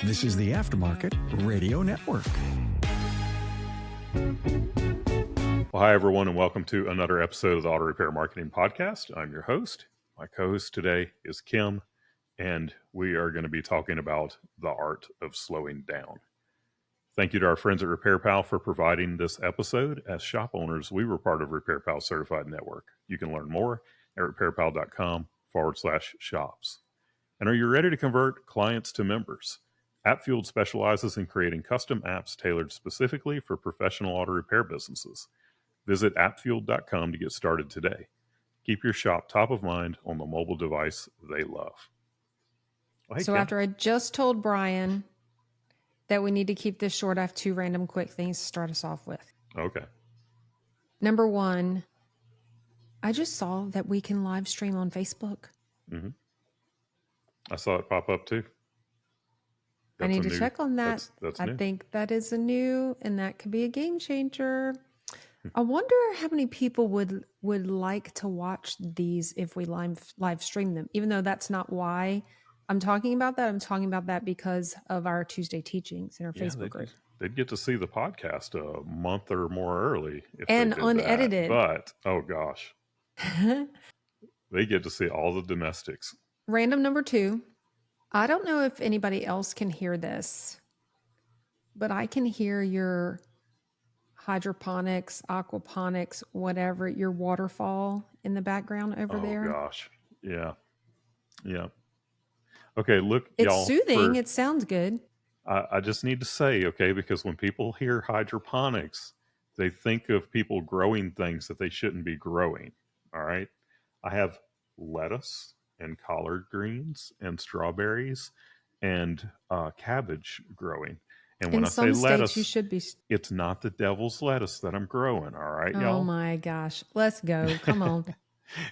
This is the Aftermarket Radio Network. Well, hi, everyone, and welcome to another episode of the Auto Repair Marketing Podcast. I'm your host. My co-host today is Kim, and we are going to be talking about the art of slowing down. Thank you to our friends at RepairPal for providing this episode. As shop owners, we were part of RepairPal Certified Network. You can learn more at repairpal.com/shops. And are you ready to convert clients to members? AppFueled specializes in creating custom apps tailored specifically for professional auto repair businesses. Visit appfueled.com to get started today. Keep your shop top of mind on the mobile device they love. Well, hey, So Kim. after I just told Brian that we need to keep this short, I have two random quick things to start us off with. Okay. Number one, I just saw that we can live stream on Facebook. Mm-hmm. I saw it pop up too. I need to check on that. That's I new. think that is a new, and that could be a game changer. I wonder how many people would like to watch these if we live stream them, even though that's not why I'm talking about that. I'm talking about that because of our Tuesday teachings in our Facebook group. They'd get to see the podcast a month or more early if And they did unedited. That. But, oh gosh, they get to see all the domestics. Random number two. I don't know if anybody else can hear this, but I can hear your hydroponics, aquaponics, whatever, your waterfall in the background over there. Oh gosh. Yeah. Okay, look, it's y'all. It's soothing. It sounds good. I just need to say, okay, because when people hear hydroponics, they think of people growing things that they shouldn't be growing. All right. I have lettuce and collard greens and strawberries and cabbage growing. And when I say lettuce, you should be. It's not the devil's lettuce that I'm growing. All right, y'all. Oh my gosh. Let's go. Come on.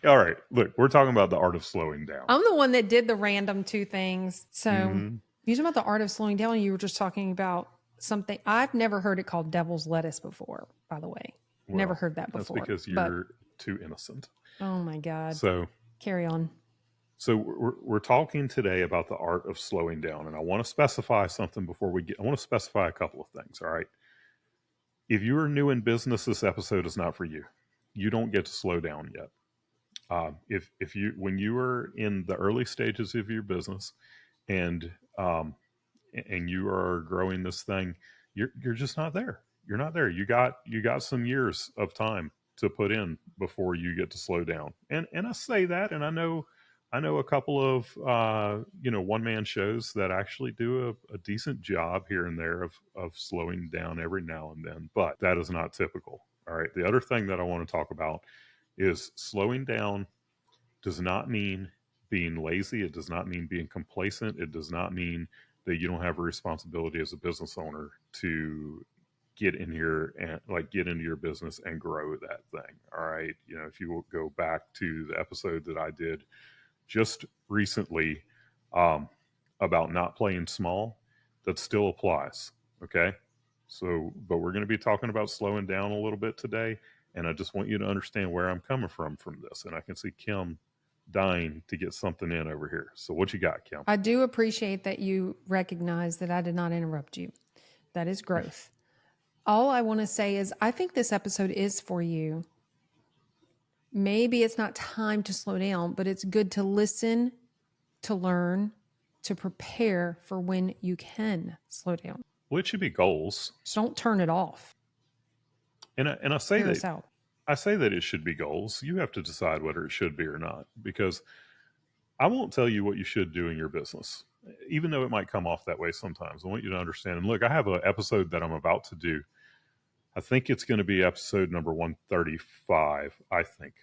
All right. Look, we're talking about the art of slowing down. I'm the one that did the random two things. So you're talking about the art of slowing down. You were just talking about something. I've never heard it called devil's lettuce before, by the way. Well, never heard that before. That's because you're too innocent. Oh my God. So carry on. So we're talking today about the art of slowing down. And I want to specify something before we get, I want to specify a couple of things. All right. If you are new in business, this episode is not for you. You don't get to slow down yet. When you are in the early stages of your business and you are growing this thing, you're just not there. You're not there. You got some years of time to put in before you get to slow down. And I say that, and I know a couple of one-man shows that actually do a decent job here and there of slowing down every now and then, but that is not typical. All right. The other thing that I want to talk about is slowing down does not mean being lazy. It does not mean being complacent. It does not mean that you don't have a responsibility as a business owner to get in here and get into your business and grow that thing. All right. If you will go back to the episode that I did just recently about not playing small, that still applies. Okay. So, but we're going to be talking about slowing down a little bit today. And I just want you to understand where I'm coming from this. And I can see Kim dying to get something in over here. So what you got, Kim? I do appreciate that you recognize that I did not interrupt you. That is growth. All I want to say is I think this episode is for you. Maybe it's not time to slow down, but it's good to listen, to learn, to prepare for when you can slow down. Well, it should be goals. So don't turn it off. And I say that it should be goals. You have to decide whether it should be or not, because I won't tell you what you should do in your business, even though it might come off that way sometimes. I want you to understand. And look, I have an episode that I'm about to do. I think it's going to be episode number 135, I think,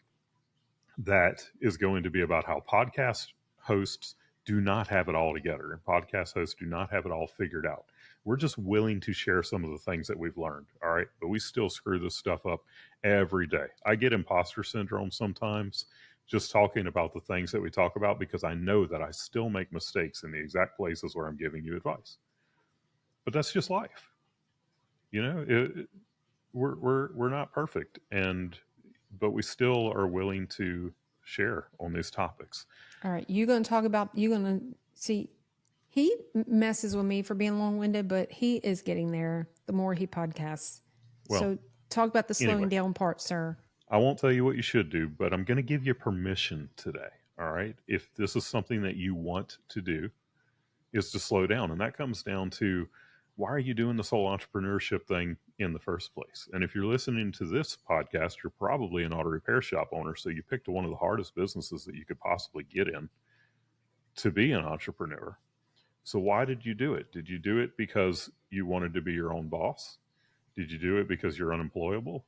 that is going to be about how podcast hosts do not have it all together. And podcast hosts do not have it all figured out. We're just willing to share some of the things that we've learned. All right. But we still screw this stuff up every day. I get imposter syndrome sometimes just talking about the things that we talk about, because I know that I still make mistakes in the exact places where I'm giving you advice. But that's just life. We're not perfect, but we still are willing to share on these topics. All right. You're going to see, He messes with me for being long-winded, but he is getting there the more he podcasts. Well, So talk about the slowing anyway, down part, sir. I won't tell you what you should do, but I'm going to give you permission today. All right. If this is something that you want to do, is to slow down. And that comes down to, why are you doing this whole entrepreneurship thing in the first place? And if you're listening to this podcast, you're probably an auto repair shop owner. So you picked one of the hardest businesses that you could possibly get in to be an entrepreneur. So why did you do it? Did you do it because you wanted to be your own boss? Did you do it because you're unemployable?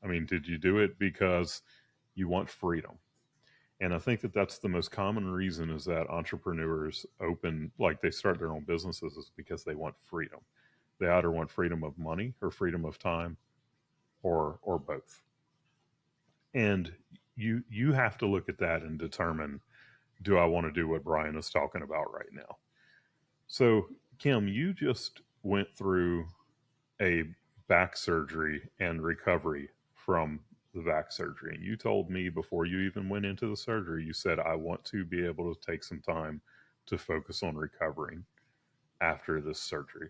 I mean, did you do it because you want freedom? And I think that that's the most common reason, is that entrepreneurs they start their own businesses, is because they want freedom. They either want freedom of money or freedom of time, or both. And you have to look at that and determine, do I want to do what Brian is talking about right now? So, Kim, you just went through a back surgery and recovery from the back surgery. And you told me before you even went into the surgery, you said, I want to be able to take some time to focus on recovering after this surgery.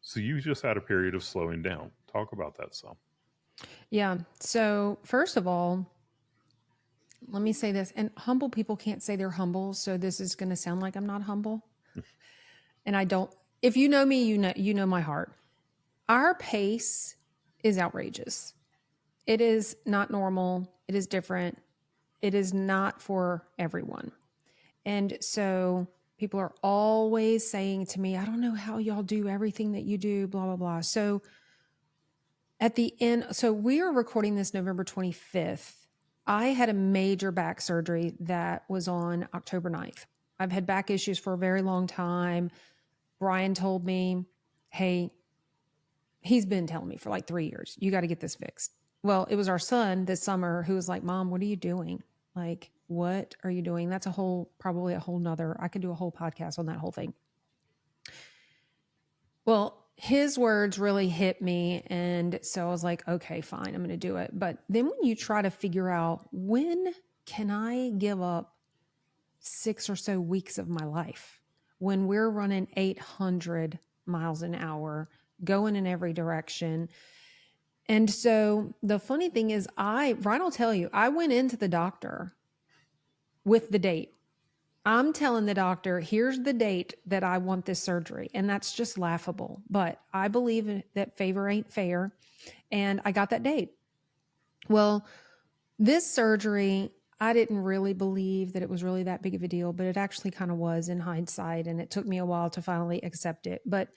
So you just had a period of slowing down. Talk about that some. Yeah. So first of all, let me say this, and humble people can't say they're humble. So this is going to sound like I'm not humble. And I don't, if you know me, you know my heart. Our pace is outrageous. It is not normal. It is different. It is not for everyone. And so people are always saying to me, I don't know how y'all do everything that you do, blah, blah, blah. So at the end, so we are recording this November 25th. I had a major back surgery that was on October 9th. I've had back issues for a very long time. Brian told me, hey, he's been telling me for like 3 years, you got to get this fixed. Well, it was our son this summer who was like, Mom, what are you doing? Like, what are you doing? That's probably a whole nother, I could do a whole podcast on that whole thing. Well, his words really hit me. And so I was like, okay, fine, I'm going to do it. But then when you try to figure out, when can I give up 6 or so weeks of my life when we're running 800 miles an hour, going in every direction? And so the funny thing is, Brian will tell you, I went into the doctor with the date. I'm telling the doctor, here's the date that I want this surgery. And that's just laughable. But I believe that favor ain't fair. And I got that date. Well, this surgery, I didn't really believe that it was really that big of a deal, but it actually kind of was in hindsight. And it took me a while to finally accept it. But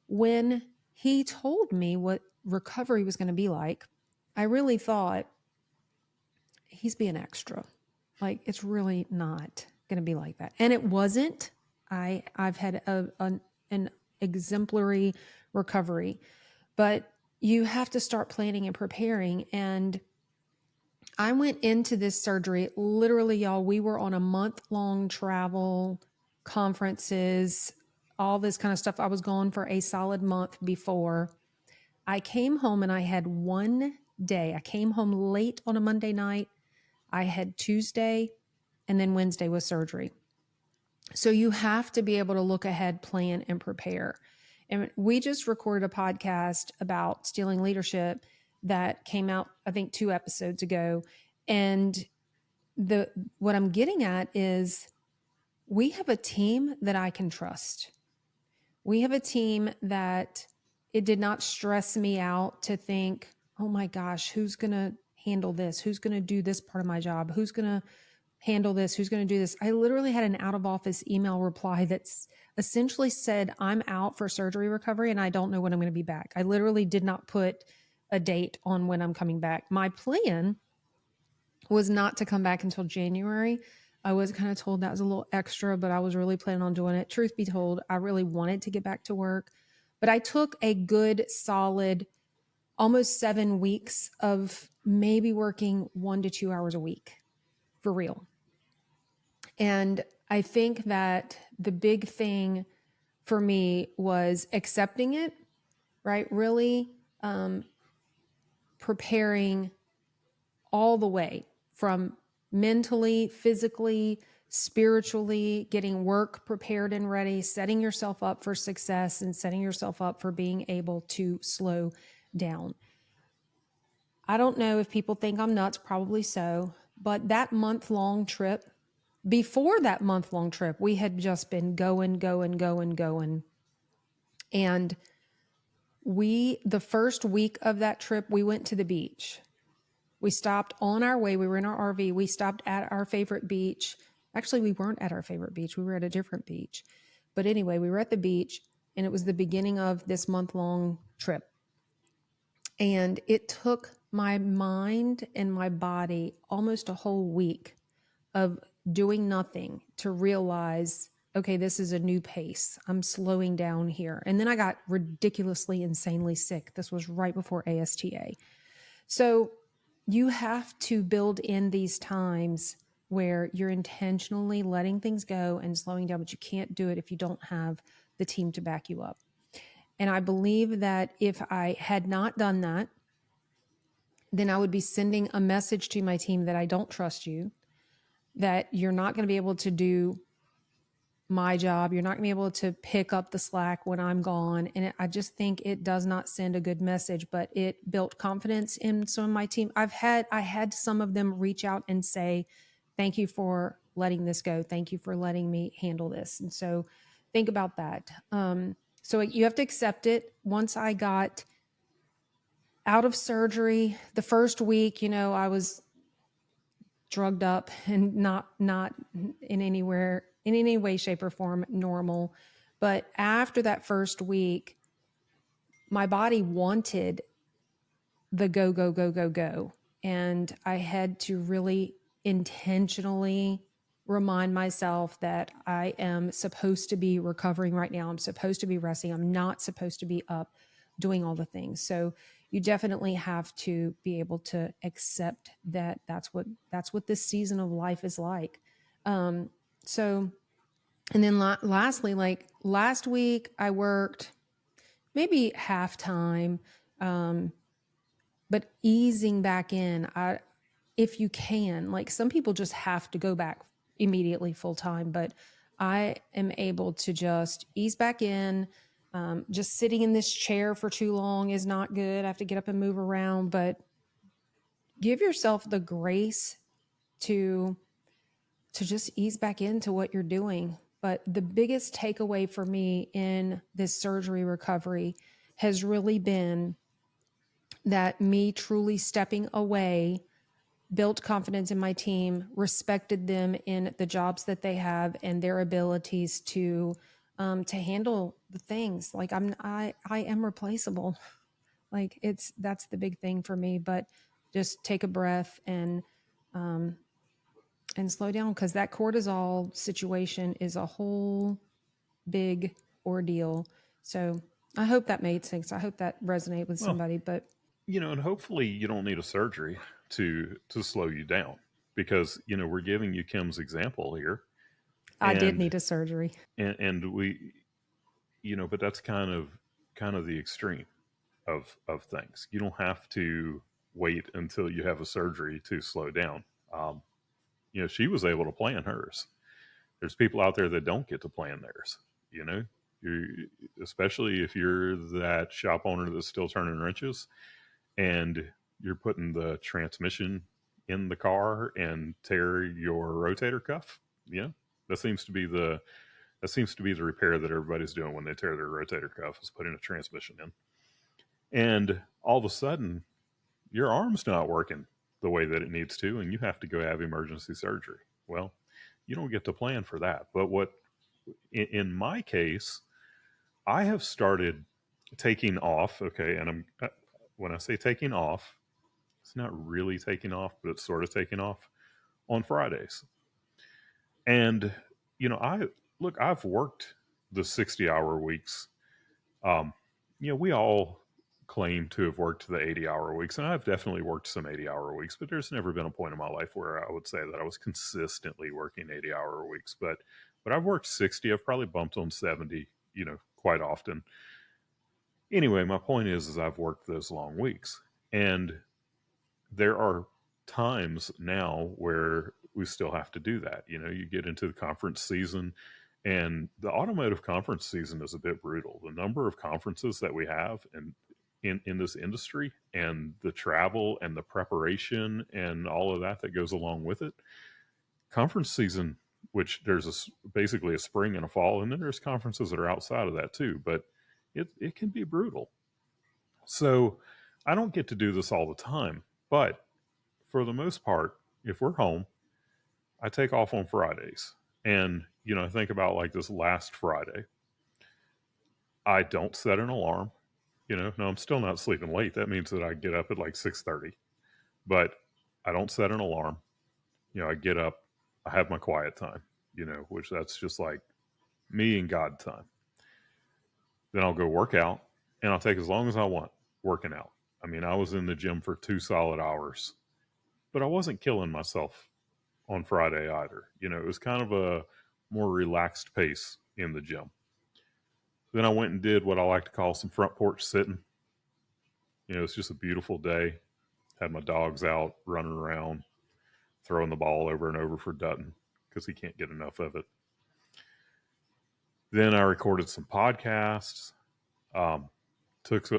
when he told me what recovery was going to be like, I really thought, he's being extra. Like, it's really not going to be like that. And it wasn't. I've had an exemplary recovery, but you have to start planning and preparing. And I went into this surgery, literally, y'all, we were on a month-long travel, conferences, all this kind of stuff. I was gone for a solid month before. I came home and I had one day. I came home late on a Monday night. I had Tuesday, and then Wednesday was surgery. So you have to be able to look ahead, plan, and prepare. And we just recorded a podcast about stealing leadership that came out, I think, 2 episodes ago. And what I'm getting at is, we have a team that I can trust. We have a team that it did not stress me out to think, oh my gosh, who's going to handle this? Who's going to do this part of my job? Who's going to handle this? Who's going to do this? I literally had an out of office email reply that's essentially said, I'm out for surgery recovery and I don't know when I'm going to be back. I literally did not put a date on when I'm coming back. My plan was not to come back until January. I was kind of told that was a little extra, but I was really planning on doing it. Truth be told, I really wanted to get back to work, but I took a good solid almost 7 weeks of maybe working 1 to 2 hours a week for real. And I think that the big thing for me was accepting it, right? Really preparing all the way, from mentally, physically, spiritually, getting work prepared and ready, setting yourself up for success and setting yourself up for being able to slow down. I don't know if people think I'm nuts, probably so, but that month-long trip, before that month-long trip, we had just been going. And the first week of that trip, we went to the beach. We stopped on our way. We were in our RV. We stopped at our favorite beach. Actually, we weren't at our favorite beach. We were at a different beach. But anyway, we were at the beach, and it was the beginning of this month-long trip. And it took my mind and my body almost a whole week of doing nothing to realize, okay, this is a new pace. I'm slowing down here. And then I got ridiculously, insanely sick. This was right before ASTA. So you have to build in these times where you're intentionally letting things go and slowing down, but you can't do it if you don't have the team to back you up. And I believe that if I had not done that, then I would be sending a message to my team that I don't trust you, that you're not going to be able to do my job. You're not going to be able to pick up the slack when I'm gone. And I just think it does not send a good message, but it built confidence in some of my team. I had some of them reach out and say, thank you for letting this go. Thank you for letting me handle this. And so think about that. So you have to accept it. Once I got out of surgery, the first week, I was drugged up and not in any way, shape, or form normal. But after that first week, my body wanted the go. And I had to really intentionally remind myself that I am supposed to be recovering right now. I'm supposed to be resting. I'm not supposed to be up doing all the things. So you definitely have to be able to accept that that's what this season of life is like. So, and then lastly, like last week I worked maybe half time, but easing back in, if you can, like some people just have to go back immediately full time, but I am able to just ease back in. Just sitting in this chair for too long is not good. I have to get up and move around, but give yourself the grace to just ease back into what you're doing. But the biggest takeaway for me in this surgery recovery has really been that me truly stepping away built confidence in my team, respected them in the jobs that they have and their abilities to handle the things. Like I am replaceable. Like that's the big thing for me. But just take a breath and slow down, because that cortisol situation is a whole big ordeal. So I hope that made sense. I hope that resonated with somebody. But and hopefully you don't need a surgery to slow you down, because we're giving you Kim's example here. I did need a surgery, and we, but that's kind of the extreme of things. You don't have to wait until you have a surgery to slow down. She was able to plan hers. There's people out there that don't get to plan theirs. You especially if you're that shop owner that's still turning wrenches and you're putting the transmission in the car and tear your rotator cuff. That seems to be the repair that everybody's doing when they tear their rotator cuff, is putting a transmission in. And all of a sudden, your arm's not working the way that it needs to, and you have to go have emergency surgery. Well, you don't get to plan for that. But in my case, I have started taking off. Okay, and when I say taking off, it's not really taking off, but it's sort of taking off on Fridays. And I've worked the 60-hour weeks. We all claim to have worked the 80-hour weeks, and I've definitely worked some 80-hour weeks, but there's never been a point in my life where I would say that I was consistently working 80-hour weeks. But I've worked 60. I've probably bumped on 70, quite often. Anyway, my point is I've worked those long weeks, and there are times now where we still have to do that. You get into the conference season, and the automotive conference season is a bit brutal. The number of conferences that we have in this industry, and the travel and the preparation and all of that goes along with it. Conference season, which there's basically a spring and a fall, and then there's conferences that are outside of that too, but it can be brutal. So I don't get to do this all the time, but for the most part, if we're home, I take off on Fridays. And, I think about like this last Friday, I don't set an alarm. No, I'm still not sleeping late. That means that I get up at like 6:30, but I don't set an alarm. I get up, I have my quiet time, which that's just like me and God time. Then I'll go work out, and I'll take as long as I want working out. I mean, I was in the gym for 2 solid hours, but I wasn't killing myself on Friday either. It was kind of a more relaxed pace in the gym. Then I went and did what I like to call some front porch sitting. It's just a beautiful day. Had my dogs out running around, throwing the ball over and over for Dutton because he can't get enough of it. Then I recorded some podcasts. Took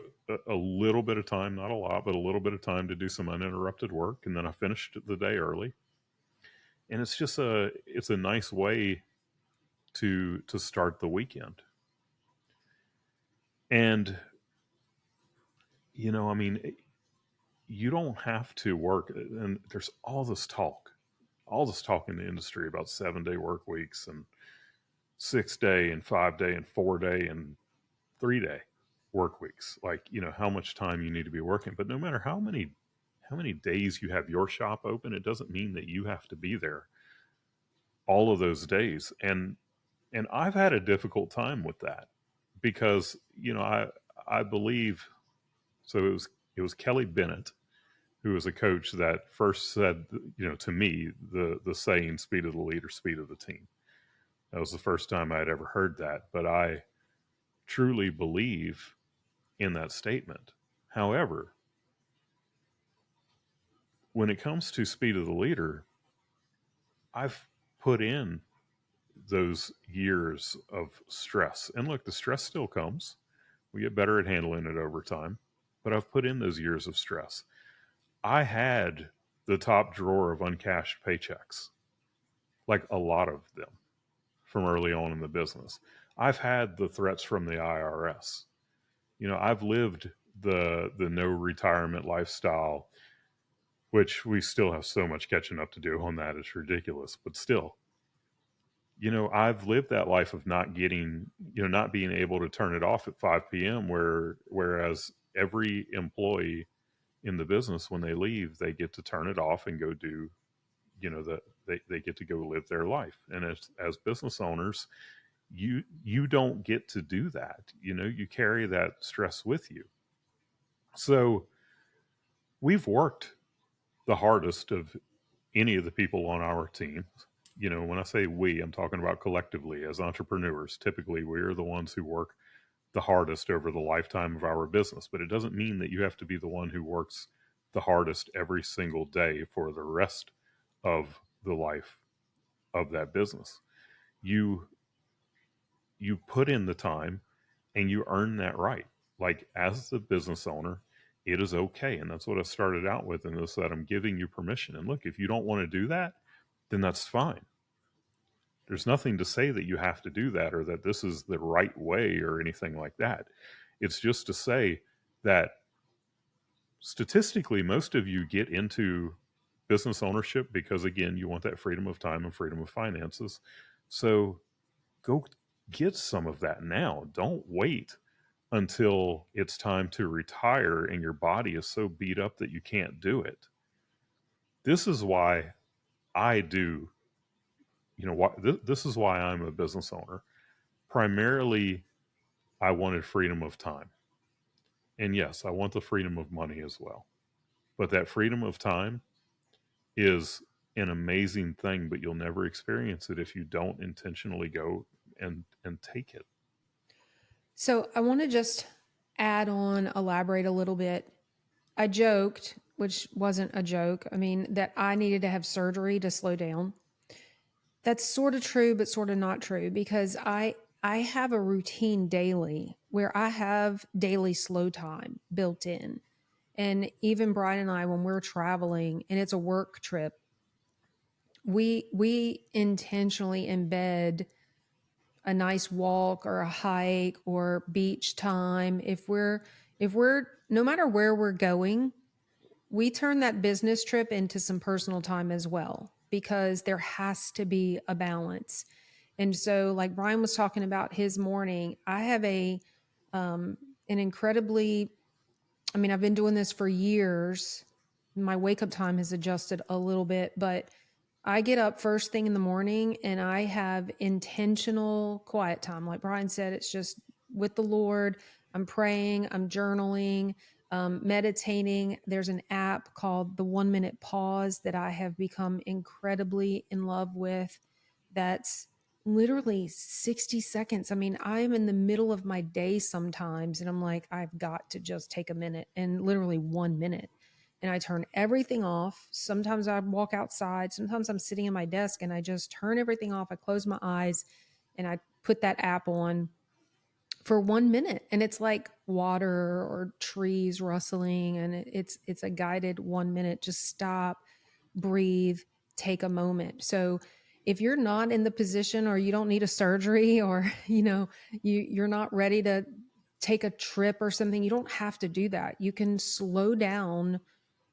a little bit of time, not a lot, but a little bit of time to do some uninterrupted work. And then I finished the day early. And it's just it's a nice way to start the weekend. And, I mean, you don't have to work. And there's all this talk in the industry about 7-day work weeks and 6-day and 5-day and 4-day and 3-day work weeks. Like, how much time you need to be working. But no matter how many days you have your shop open, it doesn't mean that you have to be there all of those days. And I've had a difficult time with that because, I believe, so it was Kelly Bennett, who was a coach, that first said, to me, the saying, speed of the leader, speed of the team. That was the first time I had ever heard that, but I truly believe in that statement. However, when it comes to speed of the leader, I've put in those years of stress. And look, the stress still comes. We get better at handling it over time, but I've put in those years of stress. I had the top drawer of uncashed paychecks, like a lot of them from early on in the business. I've had the threats from the IRS. I've lived the no retirement lifestyle, which we still have so much catching up to do on that. It's ridiculous, but still, I've lived that life of not getting, not being able to turn it off at 5 p.m. Whereas every employee in the business, when they leave, they get to turn it off and go do, they get to go live their life. And as business owners, you don't get to do that. You carry that stress with you. So we've worked the hardest of any of the people on our team. When I say we, I'm talking about collectively as entrepreneurs. Typically, we're the ones who work the hardest over the lifetime of our business, but it doesn't mean that you have to be the one who works the hardest every single day for the rest of the life of that business. You put in the time and you earn that right. Like, as the business owner, it is okay. And that's what I started out with in this, that I'm giving you permission. And look, if you don't want to do that, then that's fine. There's nothing to say that you have to do that or that this is the right way or anything like that. It's just to say that statistically, most of you get into business ownership because, again, you want that freedom of time and freedom of finances. So go get some of that now. Don't wait until it's time to retire and your body is so beat up that you can't do it. This is why I do, this is why I'm a business owner. Primarily, I wanted freedom of time. And yes, I want the freedom of money as well. But that freedom of time is an amazing thing, but you'll never experience it if you don't intentionally go and take it. So I want to just elaborate a little bit. I joked which wasn't a joke, I mean, that I needed to have surgery to slow down. That's sort of true, but sort of not true, because I have a routine daily where I have daily slow time built in. And even Brian and I, when we're traveling and it's a work trip, we intentionally embed a nice walk or a hike or beach time. If we're no matter where we're going, we turn that business trip into some personal time as well, because there has to be a balance. And so, like Brian was talking about his morning, I have an incredibly, I mean, I've been doing this for years. My wake up time has adjusted a little bit, but I get up first thing in the morning and I have intentional quiet time. Like Brian said, it's just with the Lord. I'm praying, I'm journaling, meditating. There's an app called the 1 Minute Pause that I have become incredibly in love with. That's literally 60 seconds. I mean, I'm in the middle of my day sometimes and I'm like, I've got to just take a minute, and literally 1 minute. And I turn everything off. Sometimes I walk outside. Sometimes I'm sitting at my desk and I just turn everything off. I close my eyes and I put that app on for 1 minute, and it's like water or trees rustling, and it's a guided 1 minute. Just stop, breathe, take a moment. So if you're not in the position, or you don't need a surgery, or you're not ready to take a trip or something, you don't have to do that. You can slow down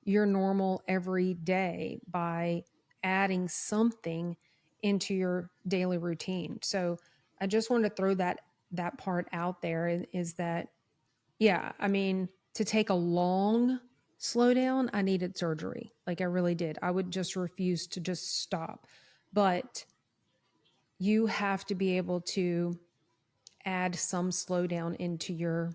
your normal every day by adding something into your daily routine. So I just wanted to throw that part out there, is that, yeah, I mean, to take a long slowdown, I needed surgery. Like I really did. I would just refuse to just stop. But you have to be able to add some slowdown into your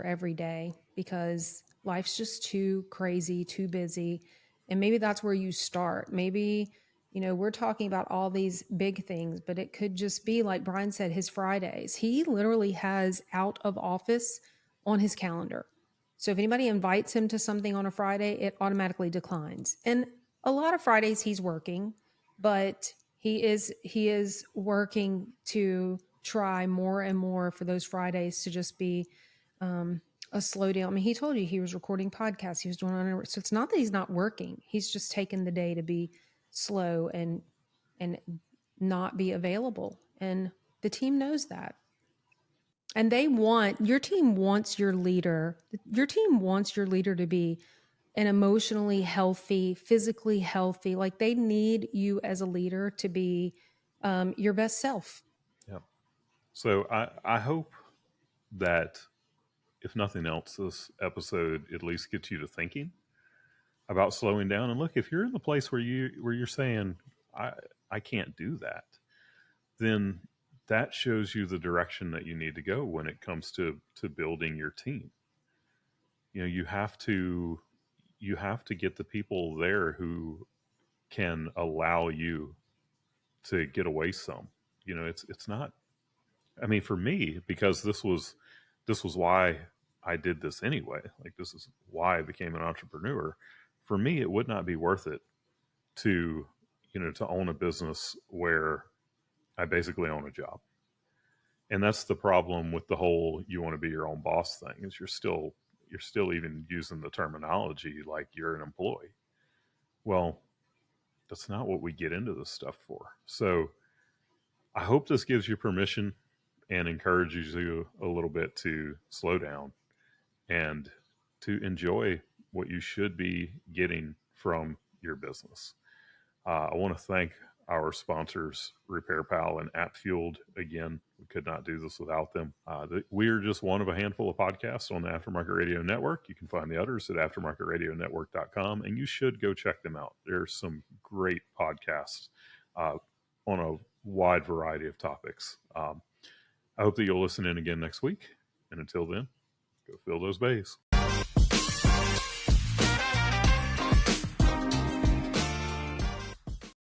everyday, because life's just too crazy, too busy. And maybe that's where you start. Maybe, we're talking about all these big things, but it could just be like Brian said, his Fridays. He literally has out of office on his calendar. So if anybody invites him to something on a Friday, it automatically declines. And a lot of Fridays he's working, but he is working to try more and more for those Fridays to just be a slowdown. I mean, he told you he was recording podcasts. He was doing on, so it's not that he's not working. He's just taken the day to be slow and not be available. And the team knows that. And your team wants your leader. Your team wants your leader to be an emotionally healthy, physically healthy. Like they need you as a leader to be your best self. Yeah. So I hope that, if nothing else, this episode at least gets you to thinking about slowing down. And look, if you're in the place where you're saying, I can't do that, then that shows you the direction that you need to go when it comes to building your team. You have to get the people there who can allow you to get away some. It's not, I mean, for me, because this was why I did this anyway. Like, this is why I became an entrepreneur. For me, it would not be worth it to, to own a business where I basically own a job. And that's the problem with the whole you want to be your own boss thing, is you're still even using the terminology like you're an employee. Well, that's not what we get into this stuff for. So I hope this gives you permission and encourages you a little bit to slow down and to enjoy what you should be getting from your business. I want to thank our sponsors, RepairPal and AppFueled. Again, we could not do this without them. We're just one of a handful of podcasts on the Aftermarket Radio Network. You can find the others at aftermarketradionetwork.com, and you should go check them out. There's some great podcasts on a wide variety of topics. I hope that you'll listen in again next week. And until then, go fill those bays.